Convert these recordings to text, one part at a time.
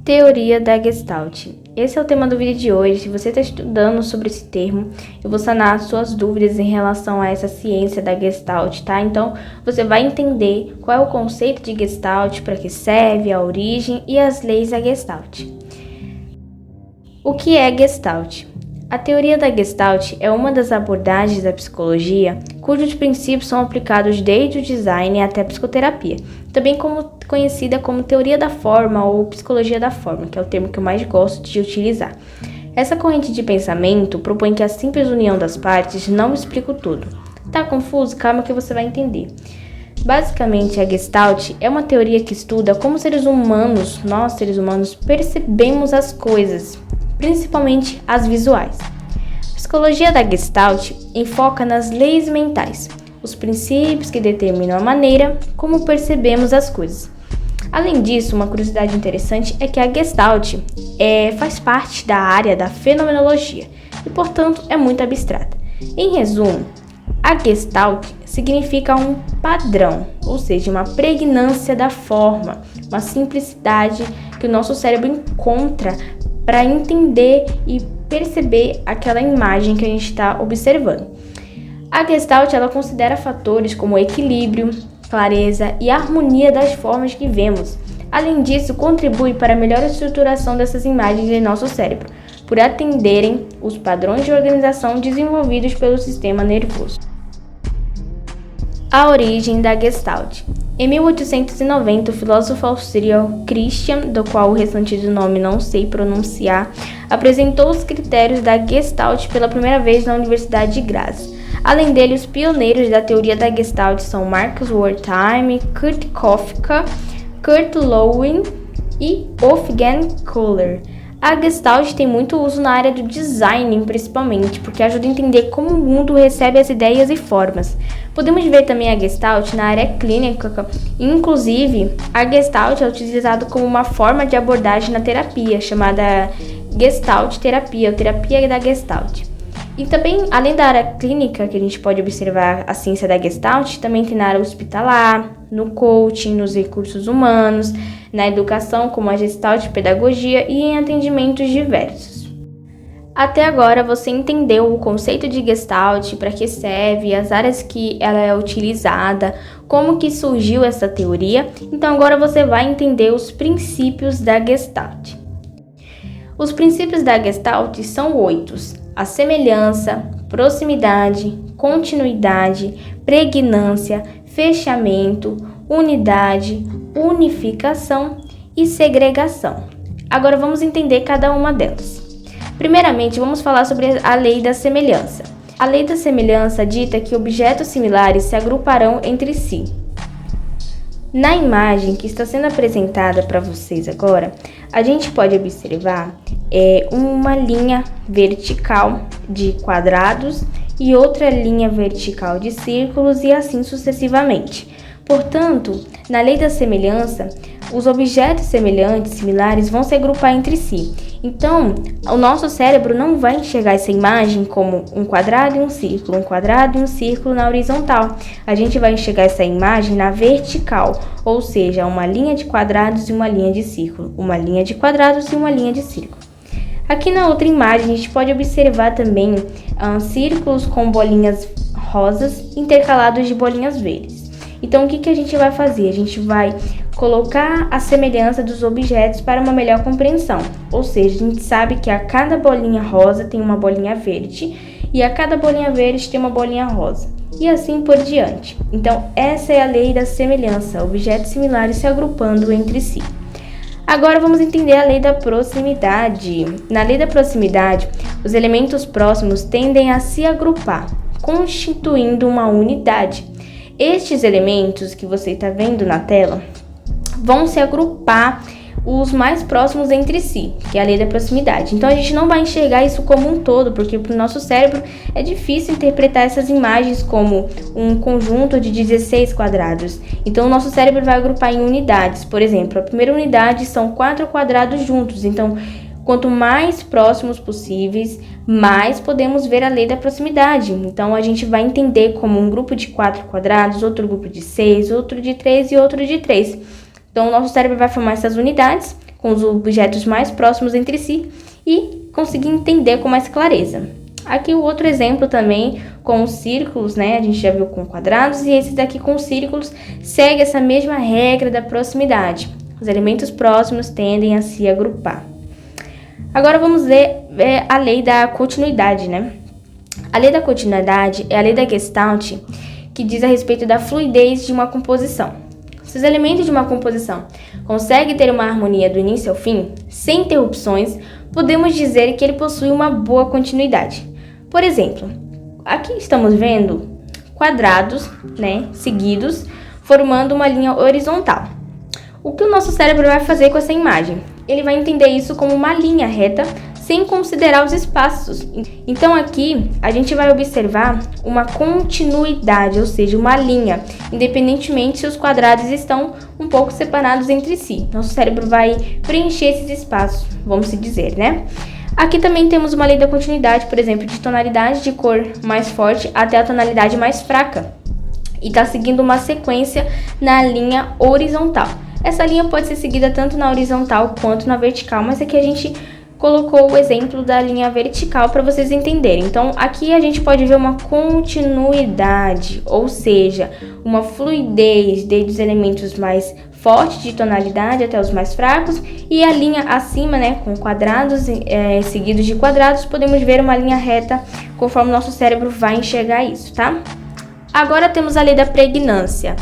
Teoria da Gestalt. Esse é o tema do vídeo de hoje. Se você está estudando sobre esse termo, eu vou sanar as suas dúvidas em relação a essa ciência da Gestalt, tá? Então, você vai entender qual é o conceito de Gestalt, para que serve, a origem e as leis da Gestalt. O que é Gestalt? A teoria da Gestalt é uma das abordagens da psicologia cujos princípios são aplicados desde o design até a psicoterapia, também conhecida como teoria da forma ou psicologia da forma, que é o termo que eu mais gosto de utilizar. Essa corrente de pensamento propõe que a simples união das partes não explica tudo. Tá confuso? Calma que você vai entender. Basicamente, a Gestalt é uma teoria que estuda como nós seres humanos, percebemos as coisas, principalmente as visuais. A psicologia da Gestalt enfoca nas leis mentais, os princípios que determinam a maneira como percebemos as coisas. Além disso, uma curiosidade interessante é que a Gestalt faz parte da área da fenomenologia e, portanto, é muito abstrata. Em resumo, a Gestalt significa um padrão, ou seja, uma pregnância da forma, uma simplicidade que o nosso cérebro encontra para entender e perceber aquela imagem que a gente está observando. A Gestalt ela considera fatores como equilíbrio, clareza e harmonia das formas que vemos. Além disso, contribui para a melhor estruturação dessas imagens em nosso cérebro, por atenderem os padrões de organização desenvolvidos pelo sistema nervoso. A origem da Gestalt. Em 1890, o filósofo austríaco Christian, do qual o restante do nome não sei pronunciar, apresentou os critérios da Gestalt pela primeira vez na Universidade de Graz. Além dele, os pioneiros da teoria da Gestalt são Marcus Wertheim, Kurt Koffka, Kurt Lewin e Wolfgang Köhler. A Gestalt tem muito uso na área do design, principalmente, porque ajuda a entender como o mundo recebe as ideias e formas. Podemos ver também a Gestalt na área clínica, inclusive a Gestalt é utilizada como uma forma de abordagem na terapia, chamada Gestalt terapia, ou terapia da Gestalt. E também, além da área clínica, que a gente pode observar a ciência da Gestalt, também tem na área hospitalar, no coaching, nos recursos humanos, na educação, como a Gestalt pedagogia e em atendimentos diversos. Até agora você entendeu o conceito de Gestalt, para que serve, as áreas que ela é utilizada, como que surgiu essa teoria. Então agora você vai entender os princípios da Gestalt. Os princípios da Gestalt são 8: a semelhança, proximidade, continuidade, pregnância, fechamento, unidade, unificação e segregação. Agora vamos entender cada uma delas. Primeiramente, vamos falar sobre a lei da semelhança. A lei da semelhança dita que objetos similares se agruparão entre si. Na imagem que está sendo apresentada para vocês agora, a gente pode observar uma linha vertical de quadrados e outra linha vertical de círculos e assim sucessivamente. Portanto, na lei da semelhança, os objetos similares vão se agrupar entre si. Então, o nosso cérebro não vai enxergar essa imagem como um quadrado e um círculo na horizontal. A gente vai enxergar essa imagem na vertical, ou seja, uma linha de quadrados e uma linha de círculo, uma linha de quadrados e uma linha de círculo. Aqui na outra imagem, a gente pode observar também círculos com bolinhas rosas intercalados de bolinhas verdes. Então, o que a gente vai fazer? A gente vai colocar a semelhança dos objetos para uma melhor compreensão. Ou seja, a gente sabe que a cada bolinha rosa tem uma bolinha verde e a cada bolinha verde tem uma bolinha rosa. E assim por diante. Então, essa é a lei da semelhança, objetos similares se agrupando entre si. Agora vamos entender a lei da proximidade. Na lei da proximidade, os elementos próximos tendem a se agrupar, constituindo uma unidade. Estes elementos que você está vendo na tela vão se agrupar os mais próximos entre si, que é a lei da proximidade. Então a gente não vai enxergar isso como um todo, porque para o nosso cérebro é difícil interpretar essas imagens como um conjunto de 16 quadrados. Então o nosso cérebro vai agrupar em unidades. Por exemplo, a primeira unidade são 4 quadrados juntos. Então, quanto mais próximos possíveis, mais podemos ver a lei da proximidade. Então, a gente vai entender como um grupo de 4 quadrados, outro grupo de 6, outro de 3 e outro de 3. Então, o nosso cérebro vai formar essas unidades. com os objetos mais próximos entre si e conseguir entender com mais clareza. Aqui o outro exemplo também com os círculos, né? A gente já viu com quadrados e esse daqui com círculos segue essa mesma regra da proximidade. Os elementos próximos tendem a se agrupar. Agora vamos ver a lei da continuidade, né? A lei da continuidade é a lei da Gestalt, que diz a respeito da fluidez de uma composição. Se os elementos de uma composição conseguem ter uma harmonia do início ao fim, sem interrupções, podemos dizer que ele possui uma boa continuidade. Por exemplo, aqui estamos vendo quadrados, né, seguidos, formando uma linha horizontal. O que o nosso cérebro vai fazer com essa imagem? Ele vai entender isso como uma linha reta, sem considerar os espaços. Então aqui a gente vai observar uma continuidade, ou seja, uma linha, independentemente se os quadrados estão um pouco separados entre si. Nosso cérebro vai preencher esses espaços, vamos se dizer, né? Aqui também temos uma lei da continuidade, por exemplo, de tonalidade de cor mais forte até a tonalidade mais fraca. E está seguindo uma sequência na linha horizontal. Essa linha pode ser seguida tanto na horizontal quanto na vertical, mas aqui a gente colocou o exemplo da linha vertical para vocês entenderem. Então, aqui a gente pode ver uma continuidade, ou seja, uma fluidez desde os elementos mais fortes de tonalidade até os mais fracos, e a linha acima, né, com quadrados seguidos de quadrados, podemos ver uma linha reta conforme o nosso cérebro vai enxergar isso, tá? Agora temos a lei da pregnância.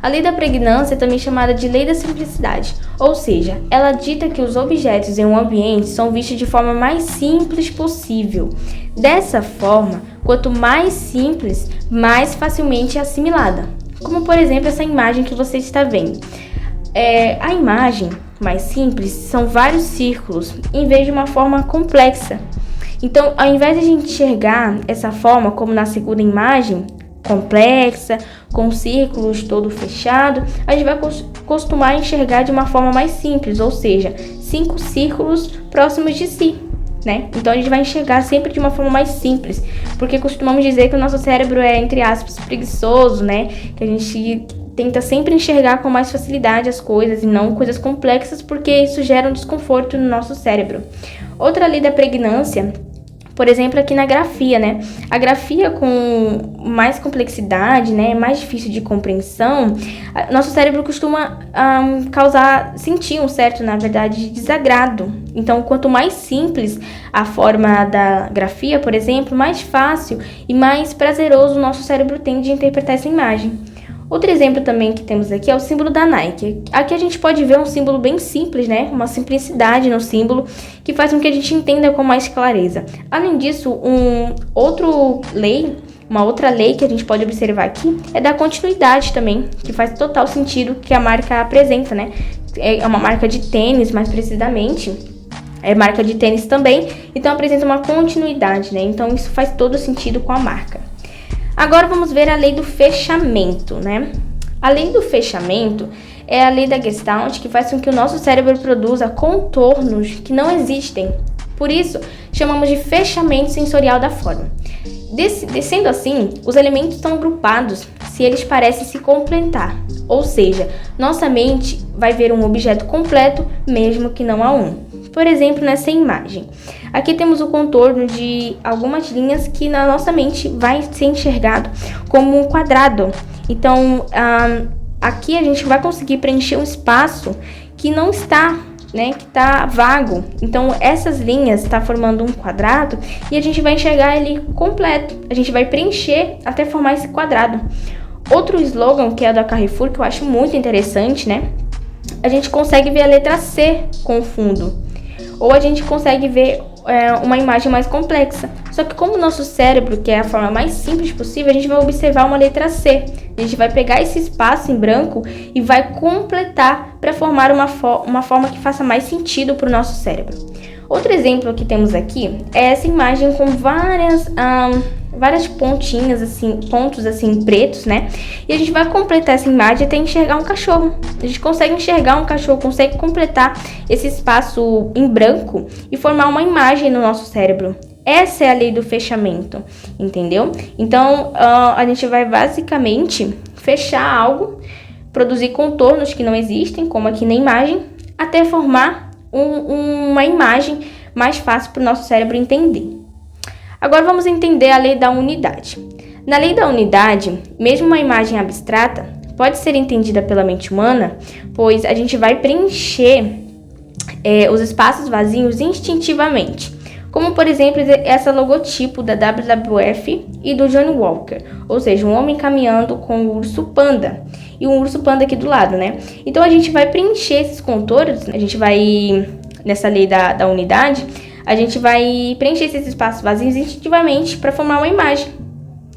A lei da pregnância é também chamada de lei da simplicidade, ou seja, ela dita que os objetos em um ambiente são vistos de forma mais simples possível. Dessa forma, quanto mais simples, mais facilmente é assimilada. Como, por exemplo, essa imagem que você está vendo. A imagem mais simples são vários círculos, em vez de uma forma complexa. Então, ao invés de a gente enxergar essa forma como na segunda imagem, complexa, com círculos todo fechado, a gente vai costumar enxergar de uma forma mais simples, ou seja, 5 círculos próximos de si, né? Então a gente vai enxergar sempre de uma forma mais simples, porque costumamos dizer que o nosso cérebro é, entre aspas, preguiçoso, né? Que a gente tenta sempre enxergar com mais facilidade as coisas e não coisas complexas, porque isso gera um desconforto no nosso cérebro. Outra lei da pregnância, por exemplo, aqui na grafia, né? A grafia com mais complexidade, né? Mais difícil de compreensão, nosso cérebro costuma sentir um certo, na verdade, desagrado. Então, quanto mais simples a forma da grafia, por exemplo, mais fácil e mais prazeroso o nosso cérebro tem de interpretar essa imagem. Outro exemplo também que temos aqui é o símbolo da Nike. Aqui a gente pode ver um símbolo bem simples, né? Uma simplicidade no símbolo que faz com que a gente entenda com mais clareza. Além disso, uma outra lei que a gente pode observar aqui é da continuidade também, que faz total sentido que a marca apresenta, né? É uma marca de tênis, mais precisamente. É marca de tênis também, então apresenta uma continuidade, né? Então isso faz todo sentido com a marca. Agora vamos ver a lei do fechamento, né? A lei do fechamento é a lei da Gestalt que faz com que o nosso cérebro produza contornos que não existem. Por isso, chamamos de fechamento sensorial da forma. Sendo assim, os elementos estão agrupados se eles parecem se completar. Ou seja, nossa mente vai ver um objeto completo mesmo que não há um. Por exemplo, nessa imagem. Aqui temos o contorno de algumas linhas que na nossa mente vai ser enxergado como um quadrado. Então, aqui a gente vai conseguir preencher um espaço que não está, né, que está vago. Então, essas linhas estão formando um quadrado e a gente vai enxergar ele completo. A gente vai preencher até formar esse quadrado. Outro slogan, que é da Carrefour, que eu acho muito interessante, né? A gente consegue ver a letra C com o fundo. Ou a gente consegue ver uma imagem mais complexa. Só que como o nosso cérebro quer a forma mais simples possível, a gente vai observar uma letra C. A gente vai pegar esse espaço em branco e vai completar para formar uma forma que faça mais sentido para o nosso cérebro. Outro exemplo que temos aqui é essa imagem com várias pontinhas, assim, pontos assim pretos, né? E a gente vai completar essa imagem até enxergar um cachorro. A gente consegue enxergar um cachorro, consegue completar esse espaço em branco e formar uma imagem no nosso cérebro. Essa é a lei do fechamento, entendeu? Então, a gente vai basicamente fechar algo, produzir contornos que não existem, como aqui na imagem, até formar uma imagem mais fácil para o nosso cérebro entender. Agora vamos entender a lei da unidade. Na lei da unidade, mesmo uma imagem abstrata pode ser entendida pela mente humana, pois a gente vai preencher os espaços vazios instintivamente, como por exemplo essa logotipo da WWF e do Johnny Walker, ou seja, um homem caminhando com o urso panda e um urso panda aqui do lado, né? Então a gente vai preencher esses contornos, a gente vai, nessa lei da unidade, a gente vai preencher esses espaços vazios instintivamente para formar uma imagem,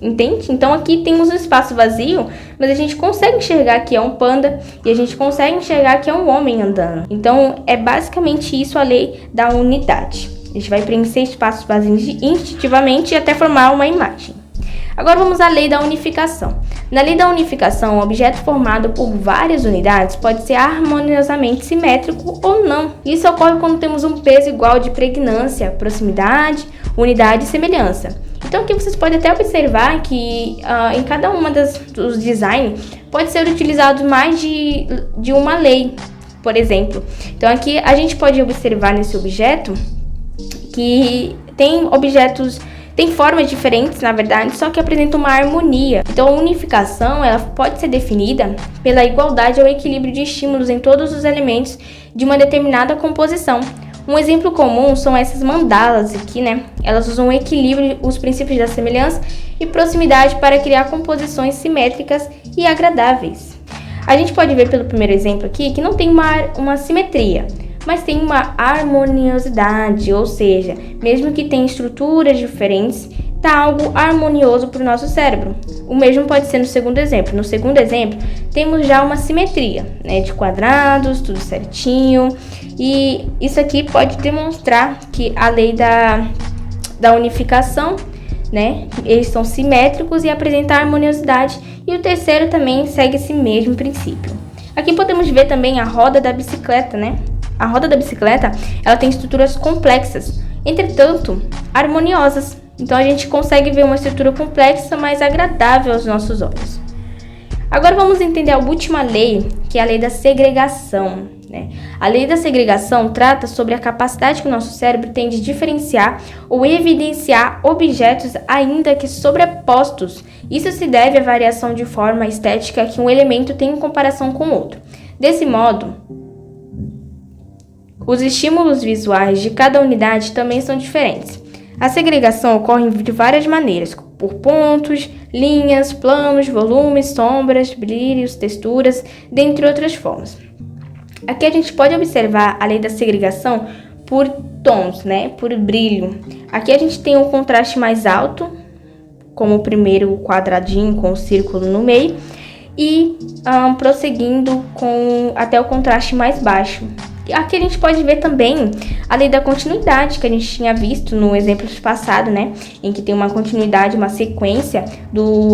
entende? Então aqui temos um espaço vazio, mas a gente consegue enxergar que é um panda e a gente consegue enxergar que é um homem andando. Então é basicamente isso a lei da unidade. A gente vai preencher espaços vazios instintivamente até formar uma imagem. Agora vamos à lei da unificação. Na lei da unificação, um objeto formado por várias unidades pode ser harmoniosamente simétrico ou não. Isso ocorre quando temos um peso igual de pregnância, proximidade, unidade e semelhança. Então aqui vocês podem até observar que em cada uma dos designs pode ser utilizado mais de uma lei, por exemplo. Então aqui a gente pode observar nesse objeto que tem formas diferentes, na verdade, só que apresentam uma harmonia. Então, a unificação ela pode ser definida pela igualdade ou equilíbrio de estímulos em todos os elementos de uma determinada composição. Um exemplo comum são essas mandalas aqui, né? Elas usam o equilíbrio, os princípios da semelhança e proximidade para criar composições simétricas e agradáveis. A gente pode ver pelo primeiro exemplo aqui que não tem uma simetria, mas tem uma harmoniosidade, ou seja, mesmo que tenha estruturas diferentes, tá algo harmonioso para o nosso cérebro. O mesmo pode ser no segundo exemplo. No segundo exemplo, temos já uma simetria, né, de quadrados, tudo certinho, e isso aqui pode demonstrar que a lei da unificação, né, eles são simétricos e apresentam harmoniosidade, e o terceiro também segue esse mesmo princípio. Aqui podemos ver também a roda da bicicleta, né? A roda da bicicleta, ela tem estruturas complexas, entretanto, harmoniosas. Então, a gente consegue ver uma estrutura complexa, mas agradável aos nossos olhos. Agora, vamos entender a última lei, que é a lei da segregação, né? A lei da segregação trata sobre a capacidade que o nosso cérebro tem de diferenciar ou evidenciar objetos ainda que sobrepostos. Isso se deve à variação de forma estética que um elemento tem em comparação com o outro. Desse modo, os estímulos visuais de cada unidade também são diferentes. A segregação ocorre de várias maneiras, por pontos, linhas, planos, volumes, sombras, brilhos, texturas, dentre outras formas. Aqui a gente pode observar a lei da segregação por tons, né? Por brilho. Aqui a gente tem um contraste mais alto, como o primeiro quadradinho com o círculo no meio, e prosseguindo até o contraste mais baixo. Aqui a gente pode ver também a lei da continuidade, que a gente tinha visto no exemplo passado, né? Em que tem uma continuidade, uma sequência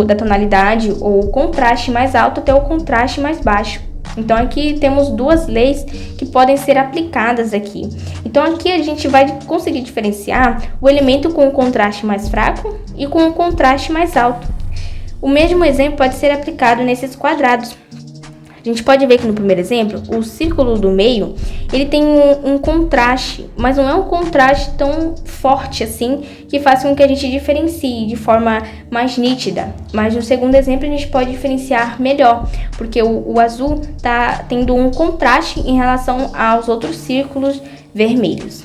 da tonalidade ou contraste mais alto até o contraste mais baixo. Então aqui temos duas leis que podem ser aplicadas aqui. Então aqui a gente vai conseguir diferenciar o elemento com o contraste mais fraco e com o contraste mais alto. O mesmo exemplo pode ser aplicado nesses quadrados. A gente pode ver que no primeiro exemplo, o círculo do meio, ele tem um contraste, mas não é um contraste tão forte assim, que faça com que a gente diferencie de forma mais nítida. Mas no segundo exemplo, a gente pode diferenciar melhor, porque o azul está tendo um contraste em relação aos outros círculos vermelhos.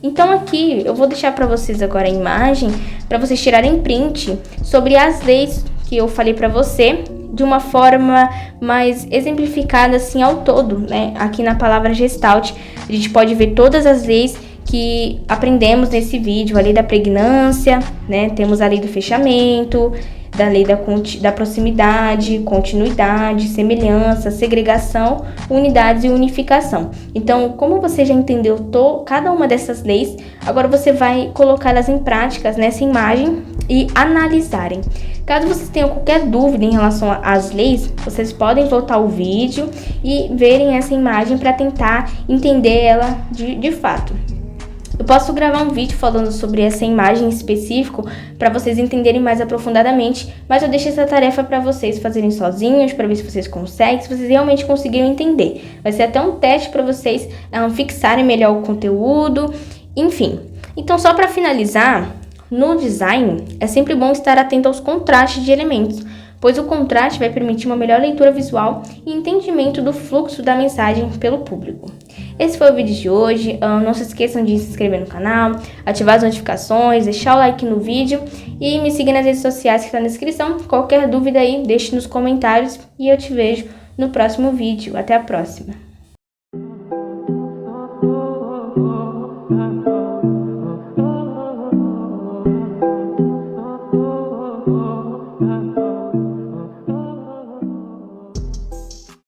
Então aqui, eu vou deixar para vocês agora a imagem, para vocês tirarem print sobre as leis que eu falei para você, de uma forma mais exemplificada assim ao todo, né? Aqui na palavra Gestalt, a gente pode ver todas as leis que aprendemos nesse vídeo, a lei da pregnância, né? Temos a lei do fechamento, da lei da proximidade, continuidade, semelhança, segregação, unidades e unificação. Então, como você já entendeu cada uma dessas leis, agora você vai colocá-las em práticas nessa imagem e analisarem. Caso vocês tenham qualquer dúvida em relação às leis, vocês podem voltar o vídeo e verem essa imagem para tentar entender ela de fato. Eu posso gravar um vídeo falando sobre essa imagem em específico para vocês entenderem mais aprofundadamente, mas eu deixo essa tarefa para vocês fazerem sozinhos, para ver se vocês conseguem, se vocês realmente conseguiram entender. Vai ser até um teste para vocês fixarem melhor o conteúdo, enfim. Então, só para finalizar, no design é sempre bom estar atento aos contrastes de elementos, pois o contraste vai permitir uma melhor leitura visual e entendimento do fluxo da mensagem pelo público. Esse foi o vídeo de hoje. Não se esqueçam de se inscrever no canal, ativar as notificações, deixar o like no vídeo e me seguir nas redes sociais que estão na descrição. Qualquer dúvida aí, deixe nos comentários e eu te vejo no próximo vídeo. Até a próxima!